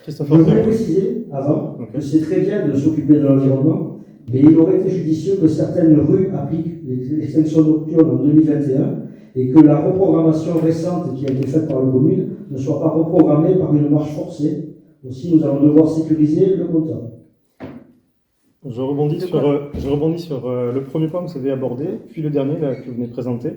Christophe Je voulais Ortega. préciser avant Ok. que c'est très bien de s'occuper de l'environnement, mais il aurait été judicieux que certaines rues appliquent l'extinction nocturne en 2021 et que la reprogrammation récente qui a été faite par le commune ne soit pas reprogrammée par une marche forcée. Aussi, nous allons devoir sécuriser le compteur. Je rebondis sur le premier point que vous avez abordé, puis le dernier là, que vous venez de présenter.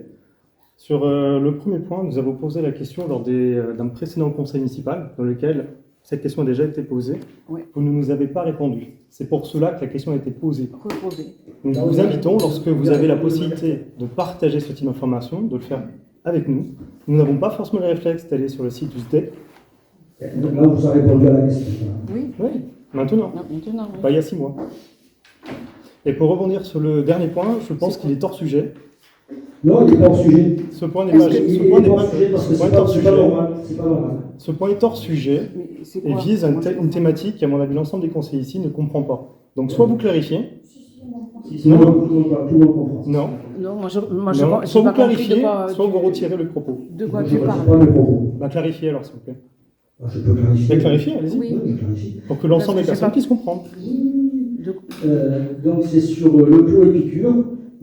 Sur le premier point, nous avons posé la question lors d'un précédent conseil municipal, dans lequel cette question a déjà été posée. Oui. Vous ne nous avez pas répondu. C'est pour cela que la question a été posée. Reposer. Donc, nous vous invitons, lorsque vous avez la possibilité de partager ce type d'information, de le faire avec nous. Nous n'avons pas forcément le réflexe d'aller sur le site du SDEC. Là, vous avez répondu à la question. Oui. Oui, maintenant, Non, maintenant, oui. pas il y a 6 mois. Et pour rebondir sur le dernier point, je pense qu'il est hors sujet. Non, il n'est pas hors sujet. Ce point n'est Est-ce pas qu'il ce est point n'est hors pas- sujet parce que ce point c'est est hors pas sujet. normal. C'est pas normal. Ce point est hors sujet Mais c'est et quoi vise Moi, je une thématique qu'à mon avis l'ensemble des conseillers ici ne comprend pas. Donc soit vous clarifiez, Sinon, tout le monde comprend. non, Non, moi, non, j'ai soit pas vous compris clarifiez, de quoi soit vous tu- retirez le propos. De quoi Je tu ne parles. pas mes propos. Bah clarifiez alors s'il vous plaît. Je peux clarifier. Bien clarifier, allez-y. Oui. Oui, je clarifie. Pour que l'ensemble des Parce que personnes c'est puissent comprendre. De- Donc c'est sur le Clos Épicure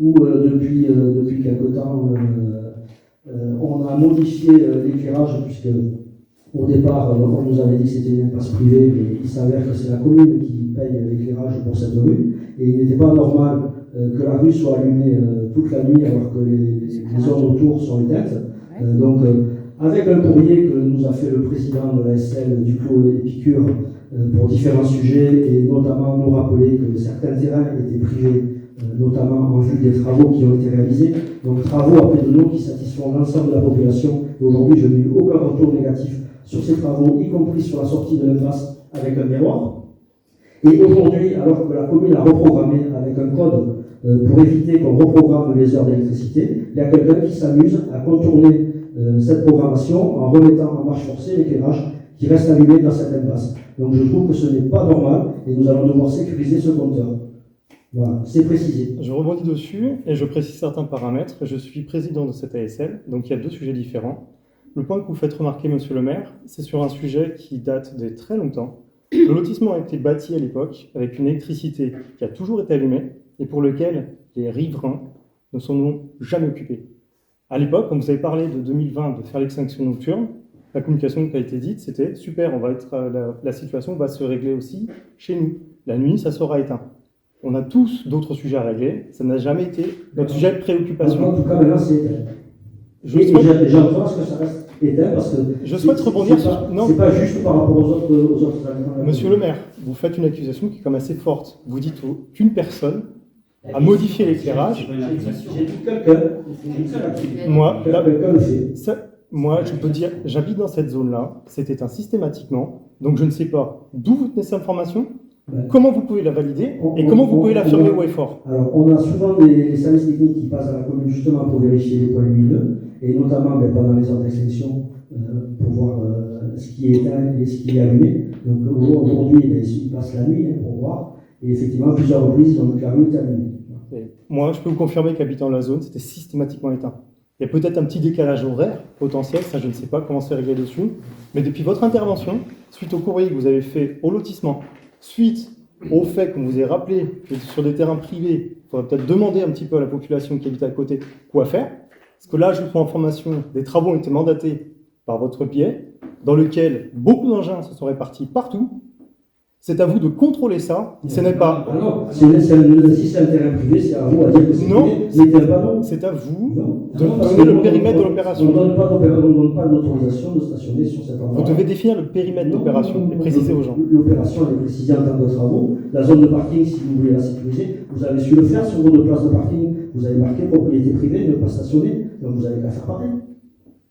où depuis quelque temps on a modifié l'éclairage puisque au départ on nous avait dit que c'était une impasse privée, mais il s'avère que c'est la commune qui paye l'éclairage pour cette rue et il n'était pas normal que la rue soit allumée toute la nuit alors que les zones autour sont éteintes. Avec un courrier que nous a fait le président de la SL du Clos Épicure pour différents sujets et notamment nous rappeler que certains terrains étaient privés, notamment en vue des travaux qui ont été réalisés. Donc travaux après de nous qui satisfont l'ensemble de la population. Et aujourd'hui, je n'ai eu aucun retour négatif sur ces travaux, y compris sur la sortie de l'impasse avec un miroir. Et aujourd'hui, alors que la commune a reprogrammé avec un code pour éviter qu'on reprogramme les heures d'électricité, il y a quelqu'un qui s'amuse à contourner cette programmation en remettant en marche forcée l'éclairage qui reste allumé dans cette impasse. Donc je trouve que ce n'est pas normal et nous allons devoir sécuriser ce compteur. Voilà, c'est précisé. Je rebondis dessus et je précise certains paramètres. Je suis président de cette ASL, donc il y a deux sujets différents. Le point que vous faites remarquer, monsieur le maire, c'est sur un sujet qui date de très longtemps. Le lotissement a été bâti à l'époque avec une électricité qui a toujours été allumée et pour lequel les riverains ne sont jamais occupés. À l'époque, quand vous avez parlé de 2020 de faire l'extinction nocturne, la communication qui a été dite, c'était super, la situation va se régler aussi chez nous. La nuit, ça sera éteint. On a tous d'autres sujets à régler, ça n'a jamais été notre sujet de préoccupation. En tout cas, maintenant, c'est éteint. J'entends ce que ça reste éteint parce que Je souhaite rebondir c'est sur... Non, c'est pas juste par rapport aux autres habitants. monsieur le maire, vous faites une accusation qui est quand même assez forte. Vous dites qu'une personne a modifié l'éclairage. J'ai dit quelqu'un. Moi, là, Quelqu'un le fait. moi, je peux dire, j'habite dans cette zone-là, c'est éteint systématiquement, donc je ne sais pas d'où vous tenez cette information, Ouais. comment vous pouvez la valider et comment vous pouvez l'affirmer haut et fort. Alors, on a souvent des services techniques qui passent à la commune justement pour vérifier les points lumineux, et notamment pendant les heures d'extinction, pour voir ce qui est éteint et ce qui est allumé. Donc aujourd'hui, ils passent la nuit pour voir, et effectivement, à plusieurs reprises, ils ont vu que la rue est allumée. Et moi, je peux vous confirmer qu'habitant la zone, c'était systématiquement éteint. Il y a peut-être un petit décalage horaire potentiel, ça je ne sais pas comment c'est réglé dessus, mais depuis votre intervention, suite au courrier que vous avez fait au lotissement, suite au fait qu'on vous ait rappelé que sur des terrains privés, il faudrait peut-être demander un petit peu à la population qui habite à côté quoi faire, parce que là, je vous prends information, des travaux ont été mandatés par votre biais, dans lequel beaucoup d'engins se sont répartis partout. C'est à vous de contrôler ça. Ce n'est pas. Ah non, si c'est un terrain privé, c'est à vous à dire que c'est Non. privé. Mais pas non. C'est à vous Non. de Non, parce donner que le nous, périmètre de on l'opération. ne donne pas d'autorisation de stationner sur cet endroit. Vous devez définir le périmètre d'opération et préciser aux gens. L'opération elle est précisée en termes de travaux. La zone de parking, si vous voulez la sécuriser, vous avez su le faire sur votre place de parking. Vous avez marqué propriété privée, ne pas stationner. Donc vous avez qu'à faire pareil.